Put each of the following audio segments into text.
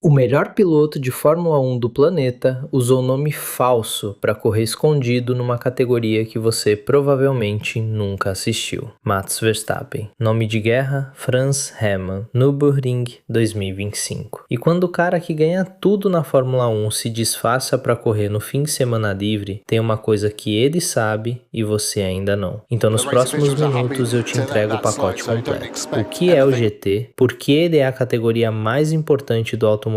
O melhor piloto de Fórmula 1 do planeta usou nome falso para correr escondido numa categoria que você provavelmente nunca assistiu. Max Verstappen. Nome de guerra: Franz Hermann. Nürburgring 2025. E quando o cara que ganha tudo na Fórmula 1 se disfarça para correr no fim de semana livre, tem uma coisa que ele sabe e você ainda não. Então nos próximos minutos eu te entrego o pacote completo. O que é o GT? Por que ele é a categoria mais importante do automobilismo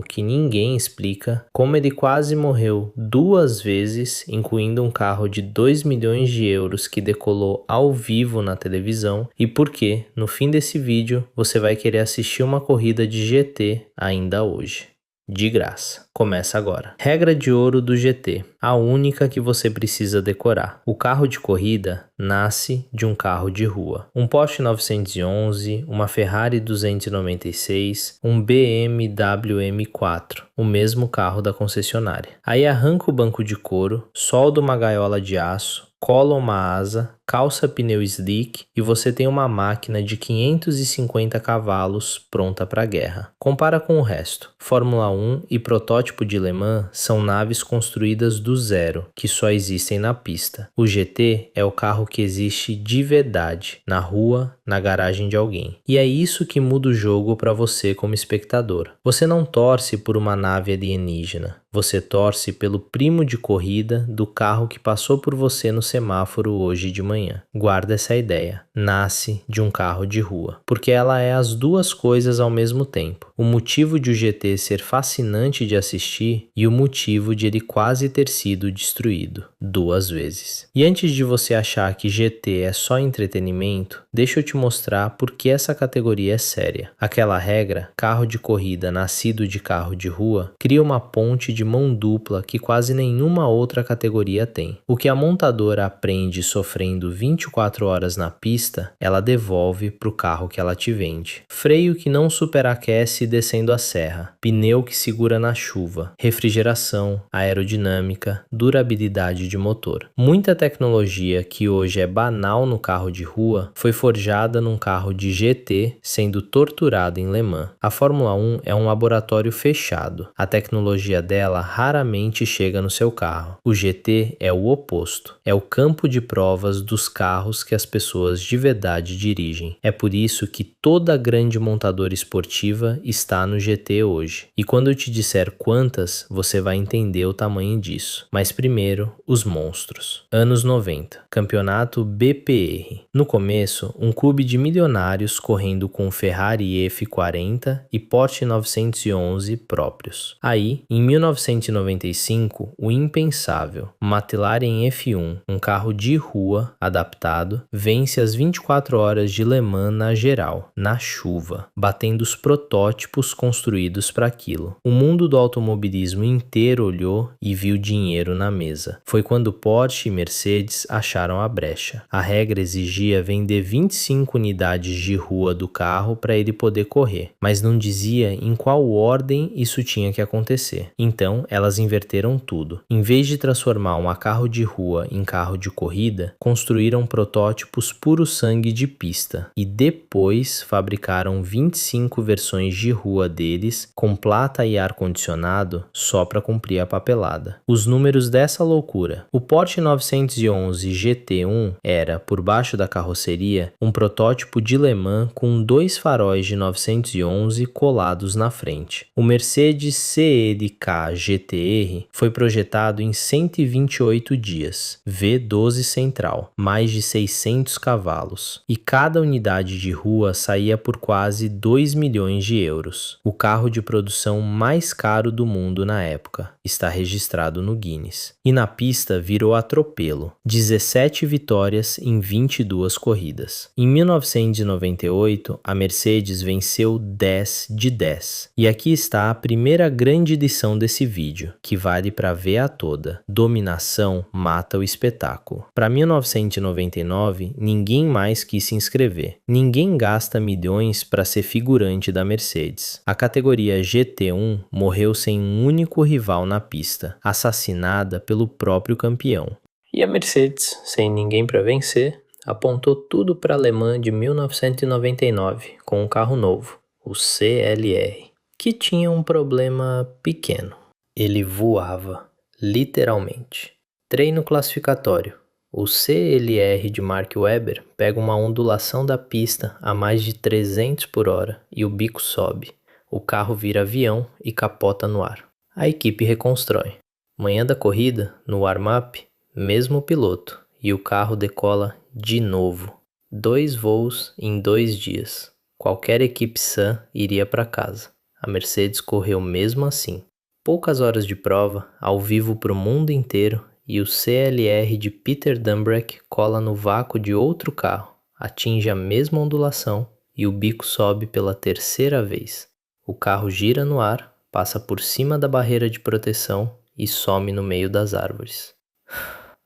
que ninguém explica, como ele quase morreu 2 vezes, incluindo um carro de 2 milhões de euros que decolou ao vivo na televisão, e por que, no fim desse vídeo, você vai querer assistir uma corrida de GT ainda hoje. De graça. Começa agora. Regra de ouro do GT. A única que você precisa decorar. O carro de corrida nasce de um carro de rua. Um Porsche 911, uma Ferrari 296, um BMW M4. O mesmo carro da concessionária. Aí arranca o banco de couro, solda uma gaiola de aço, cola uma asa, calça pneu slick e você tem uma máquina de 550 cavalos pronta para a guerra. Compara com o resto. Fórmula 1 e protótipo de Le Mans são naves construídas do zero, que só existem na pista. O GT é o carro que existe de verdade, na rua, na garagem de alguém. E é isso que muda o jogo para você como espectador. Você não torce por uma nave alienígena. Você torce pelo primo de corrida do carro que passou por você no semáforo hoje de manhã. Guarda essa ideia. Nasce de um carro de rua. Porque ela é as duas coisas ao mesmo tempo. O motivo de o GT ser fascinante de assistir e o motivo de ele quase ter sido destruído 2 vezes. E antes de você achar que GT é só entretenimento, deixa eu te mostrar por que essa categoria é séria. Aquela regra, carro de corrida nascido de carro de rua, cria uma ponte de mão dupla que quase nenhuma outra categoria tem. O que a montadora aprende sofrendo 24 horas na pista, ela devolve para o carro que ela te vende. Freio que não superaquece descendo a serra, pneu que segura na chuva, refrigeração, aerodinâmica, durabilidade de motor. Muita tecnologia que hoje é banal no carro de rua foi forjada num carro de GT sendo torturado em Le Mans. A Fórmula 1 é um laboratório fechado. A tecnologia dela raramente chega no seu carro. O GT é o oposto. É o campo de provas dos carros que as pessoas de verdade dirigem. É por isso que toda grande montadora esportiva está no GT hoje. E quando eu te disser quantas, você vai entender o tamanho disso. Mas primeiro, os monstros. Anos 90. Campeonato BPR. No começo, um clube de milionários correndo com Ferrari F40 e Porsche 911 próprios. Aí, em 1995, o impensável, McLaren F1, um carro de rua adaptado, vence as 24 horas de Le Mans na geral, na chuva, batendo os protótipos construídos para aquilo. O mundo do automobilismo inteiro olhou e viu dinheiro na mesa. Foi quando Porsche e Mercedes acharam a brecha. A regra exigia vender 25 unidades de rua do carro para ele poder correr, mas não dizia em qual ordem isso tinha que acontecer. Então, elas inverteram tudo. Em vez de transformar um carro de rua em carro de corrida, construíram protótipos puro sangue de pista e depois fabricaram 25 versões de rua deles com plata e ar-condicionado só para cumprir a papelada. Os números dessa loucura. O Porsche 911 GT1 era, por baixo da carroceria, um protótipo de Le Mans com 2 faróis de 911 colados na frente. O Mercedes CLK GTR foi projetado em 128 dias, V12 central, mais de 600 cavalos, e cada unidade de rua saía por quase 2 milhões de euros. O carro de produção mais caro do mundo na época, está registrado no Guinness. E na pista virou atropelo, 17 vitórias em 22 corridas. Em 1998, a Mercedes venceu 10 de 10. E aqui está a primeira grande lição desse vídeo, que vale para ver a toda. Dominação mata o espetáculo. Para 1999, ninguém mais quis se inscrever. Ninguém gasta milhões para ser figurante da Mercedes. A categoria GT1 morreu sem um único rival na pista, assassinada pelo próprio campeão. E a Mercedes, sem ninguém para vencer, apontou tudo para a Le Mans de 1999 com um carro novo, o CLR. que tinha um problema pequeno. Ele voava, literalmente. Treino classificatório. O CLR de Mark Webber pega uma ondulação da pista a mais de 300 por hora e o bico sobe. O carro vira avião e capota no ar. A equipe reconstrói. Manhã da corrida, no warm-up, mesmo piloto, e o carro decola de novo. 2 voos em 2 dias. Qualquer equipe sã iria para casa. A Mercedes correu mesmo assim. Poucas horas de prova, ao vivo para o mundo inteiro, e o CLR de Peter Dumbreck cola no vácuo de outro carro, atinge a mesma ondulação e o bico sobe pela 3ª vez. O carro gira no ar, passa por cima da barreira de proteção e some no meio das árvores.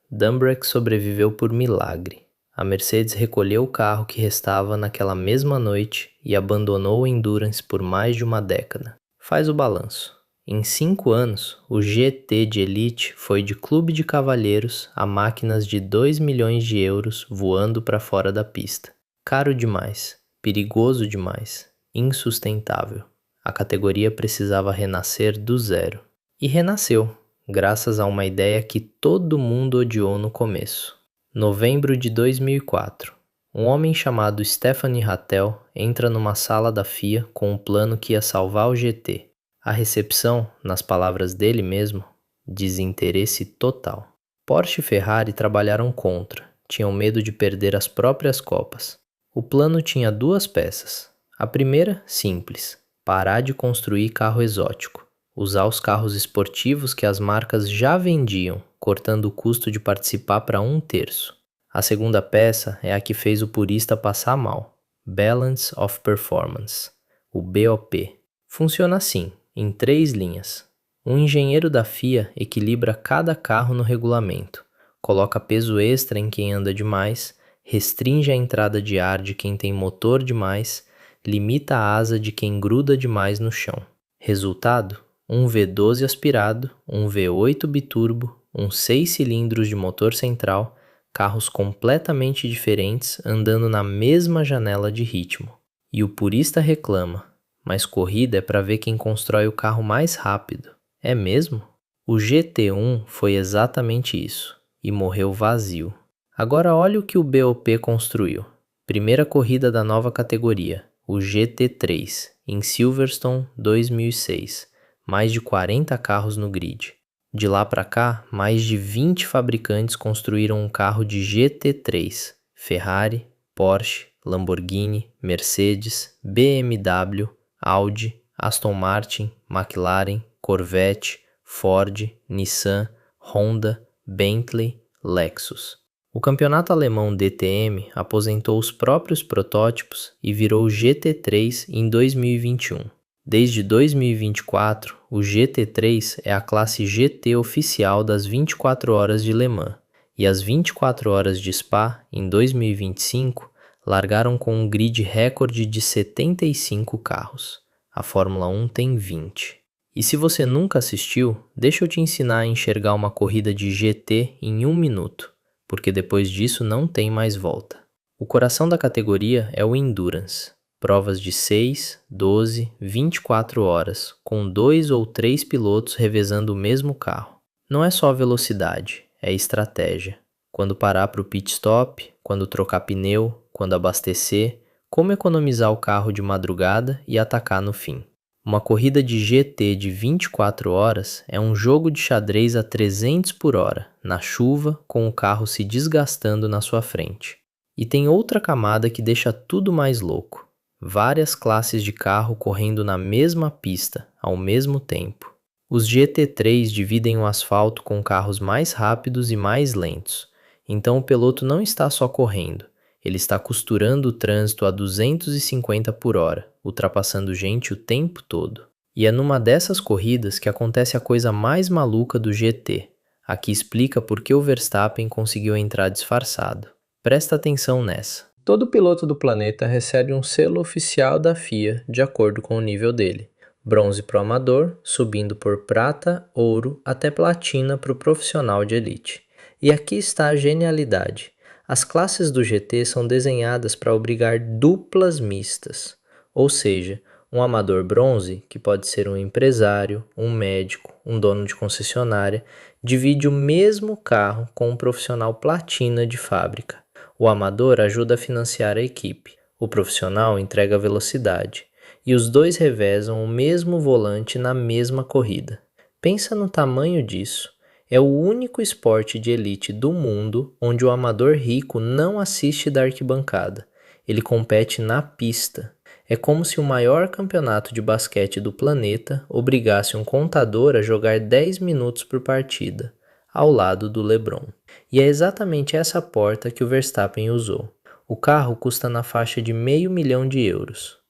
Dumbreck sobreviveu por milagre. A Mercedes recolheu o carro que restava naquela mesma noite e abandonou o Endurance por mais de uma década. Faz o balanço. Em 5 anos, o GT de Elite foi de clube de cavalheiros a máquinas de 2 milhões de euros voando para fora da pista. Caro demais, perigoso demais, insustentável. A categoria precisava renascer do zero. E renasceu, graças a uma ideia que todo mundo odiou no começo. Novembro de 2004. Um homem chamado Stephanie Hattel entra numa sala da FIA com um plano que ia salvar o GT. A recepção, nas palavras dele mesmo, desinteresse total. Porsche e Ferrari trabalharam contra, tinham medo de perder as próprias copas. O plano tinha 2 peças. A primeira, simples, parar de construir carro exótico, usar os carros esportivos que as marcas já vendiam, cortando o custo de participar para 1/3. A segunda peça é a que fez o purista passar mal, Balance of Performance, o BOP. Funciona assim, em 3 linhas. Um engenheiro da FIA equilibra cada carro no regulamento, coloca peso extra em quem anda demais, restringe a entrada de ar de quem tem motor demais, limita a asa de quem gruda demais no chão. Resultado? Um V12 aspirado, um V8 biturbo, 6 cilindros de motor central, carros completamente diferentes andando na mesma janela de ritmo. E o purista reclama, mas corrida é para ver quem constrói o carro mais rápido. É mesmo? O GT1 foi exatamente isso, e morreu vazio. Agora olha o que o BOP construiu. Primeira corrida da nova categoria, o GT3, em Silverstone 2006. Mais de 40 carros no grid. De lá para cá, mais de 20 fabricantes construíram um carro de GT3. Ferrari, Porsche, Lamborghini, Mercedes, BMW, Audi, Aston Martin, McLaren, Corvette, Ford, Nissan, Honda, Bentley, Lexus. O campeonato alemão DTM aposentou os próprios protótipos e virou o GT3 em 2021. Desde 2024, o GT3 é a classe GT oficial das 24 horas de Le Mans, e as 24 horas de Spa, em 2025, largaram com um grid recorde de 75 carros. A Fórmula 1 tem 20. E se você nunca assistiu, deixa eu te ensinar a enxergar uma corrida de GT em 1 minuto, porque depois disso não tem mais volta. O coração da categoria é o Endurance. Provas de 6, 12, 24 horas, com 2 ou 3 pilotos revezando o mesmo carro. Não é só velocidade, é estratégia. Quando parar para o pit stop, quando trocar pneu, quando abastecer, como economizar o carro de madrugada e atacar no fim. Uma corrida de GT de 24 horas é um jogo de xadrez a 300 por hora, na chuva, com o carro se desgastando na sua frente. E tem outra camada que deixa tudo mais louco. Várias classes de carro correndo na mesma pista, ao mesmo tempo. Os GT3 dividem o asfalto com carros mais rápidos e mais lentos. Então o piloto não está só correndo, ele está costurando o trânsito a 250 por hora, ultrapassando gente o tempo todo. E é numa dessas corridas que acontece a coisa mais maluca do GT, a que explica por que o Verstappen conseguiu entrar disfarçado. Presta atenção nessa. Todo piloto do planeta recebe um selo oficial da FIA de acordo com o nível dele. Bronze para o amador, subindo por prata, ouro até platina para o profissional de elite. E aqui está a genialidade. As classes do GT são desenhadas para obrigar duplas mistas, ou seja, Um amador bronze, que pode ser um empresário, um médico, um dono de concessionária, divide o mesmo carro com um profissional platina de fábrica. O amador ajuda a financiar a equipe, o profissional entrega a velocidade, e os dois revezam o mesmo volante na mesma corrida. Pensa no tamanho disso. É o único esporte de elite do mundo onde o amador rico não assiste da arquibancada. Ele compete na pista. É como se o maior campeonato de basquete do planeta obrigasse um contador a jogar 10 minutos por partida, ao lado do LeBron. E é exatamente essa porta que o Verstappen usou. O carro custa na faixa de €500 mil.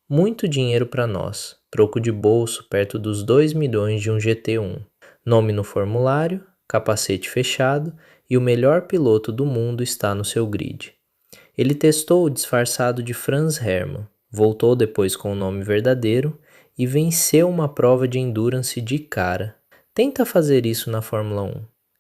Muito dinheiro para nós, troco de bolso perto dos 2 milhões de um GT1. Nome no formulário, capacete fechado e o melhor piloto do mundo está no seu grid. Ele testou disfarçado de Franz Hermann, voltou depois com o nome verdadeiro e venceu uma prova de endurance de cara. Tenta fazer isso na Fórmula 1.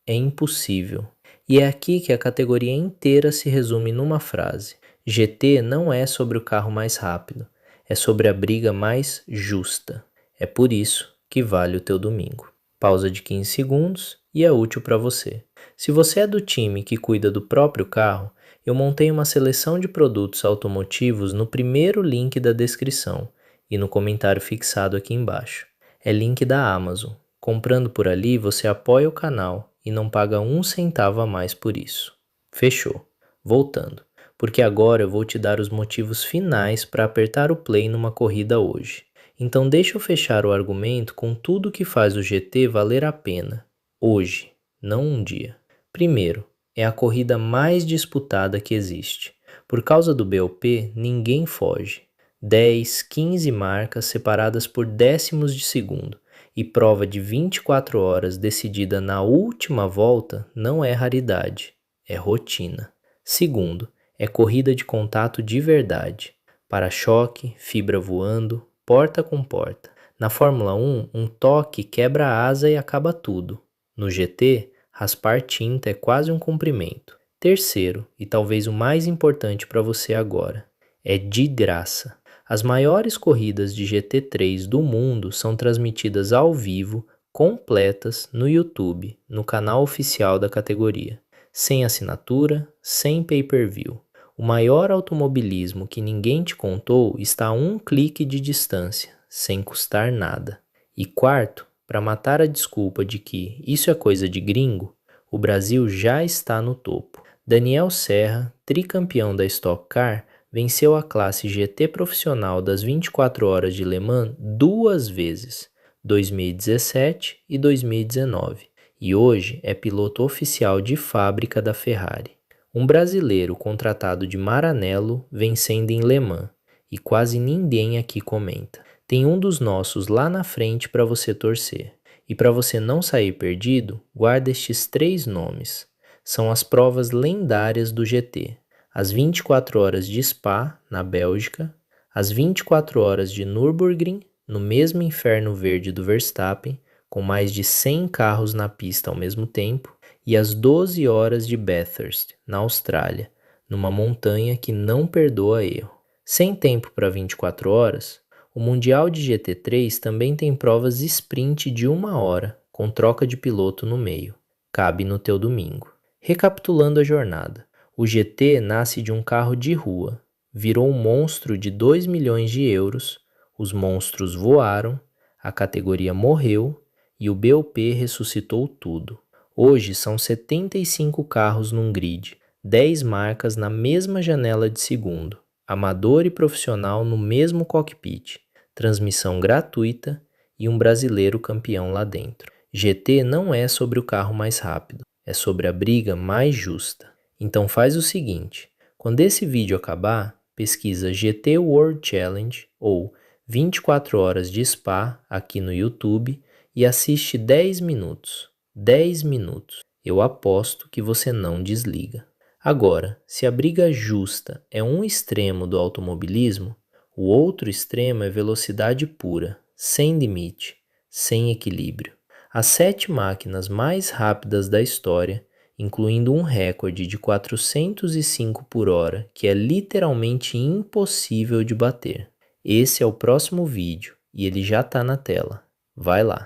É impossível. E é aqui que a categoria inteira se resume numa frase. GT não é sobre o carro mais rápido, é sobre a briga mais justa. É por isso que vale o teu domingo. Pausa de 15 segundos e é útil para você. Se você é do time que cuida do próprio carro, eu montei uma seleção de produtos automotivos no primeiro link da descrição e no comentário fixado aqui embaixo. É link da Amazon. Comprando por ali, você apoia o canal e não paga um centavo a mais por isso. Fechou. Voltando, porque agora eu vou te dar os motivos finais para apertar o play numa corrida hoje. Então deixa eu fechar o argumento com tudo que faz o GT valer a pena. Hoje, não um dia. Primeiro, é a corrida mais disputada que existe. Por causa do BOP, ninguém foge. 10, 15 marcas separadas por décimos de segundo e prova de 24 horas decidida na última volta não é raridade, é rotina. Segundo, é corrida de contato de verdade. Para-choque, fibra voando, porta com porta. Na Fórmula 1, um toque quebra a asa e acaba tudo. No GT, raspar tinta é quase um cumprimento. Terceiro, e talvez o mais importante para você agora, é de graça. As maiores corridas de GT3 do mundo são transmitidas ao vivo, completas, no YouTube, no canal oficial da categoria. Sem assinatura, sem pay-per-view. O maior automobilismo que ninguém te contou está a um clique de distância, sem custar nada. E quarto, para matar a desculpa de que isso é coisa de gringo, o Brasil já está no topo. Daniel Serra, tricampeão da Stock Car, venceu a classe GT profissional das 24 horas de Le Mans 2 vezes, 2017 e 2019, e hoje é piloto oficial de fábrica da Ferrari. Um brasileiro contratado de Maranello vencendo em Le Mans, e quase ninguém aqui comenta. Tem um dos nossos lá na frente para você torcer. E para você não sair perdido, guarda estes 3 nomes. São as provas lendárias do GT. As 24 horas de Spa, na Bélgica, as 24 horas de Nürburgring, no mesmo inferno verde do Verstappen, com mais de 100 carros na pista ao mesmo tempo, e as 12 horas de Bathurst, na Austrália, numa montanha que não perdoa erro. Sem tempo para 24 horas, o Mundial de GT3 também tem provas sprint de 1 hora, com troca de piloto no meio. Cabe no teu domingo. Recapitulando a jornada, o GT nasce de um carro de rua, virou um monstro de 2 milhões de euros, os monstros voaram, a categoria morreu e o BOP ressuscitou tudo. Hoje são 75 carros num grid, 10 marcas na mesma janela de segundo, amador e profissional no mesmo cockpit, transmissão gratuita e um brasileiro campeão lá dentro. GT não é sobre o carro mais rápido, é sobre a briga mais justa. Então faz o seguinte, quando esse vídeo acabar, pesquisa GT World Challenge ou 24 horas de Spa aqui no YouTube e assiste 10 minutos. 10 minutos. Eu aposto que você não desliga. Agora, se a briga justa é um extremo do automobilismo, o outro extremo é velocidade pura, sem limite, sem equilíbrio. As 7 máquinas mais rápidas da história, incluindo um recorde de 405 por hora, que é literalmente impossível de bater. Esse é o próximo vídeo e ele já tá na tela. Vai lá.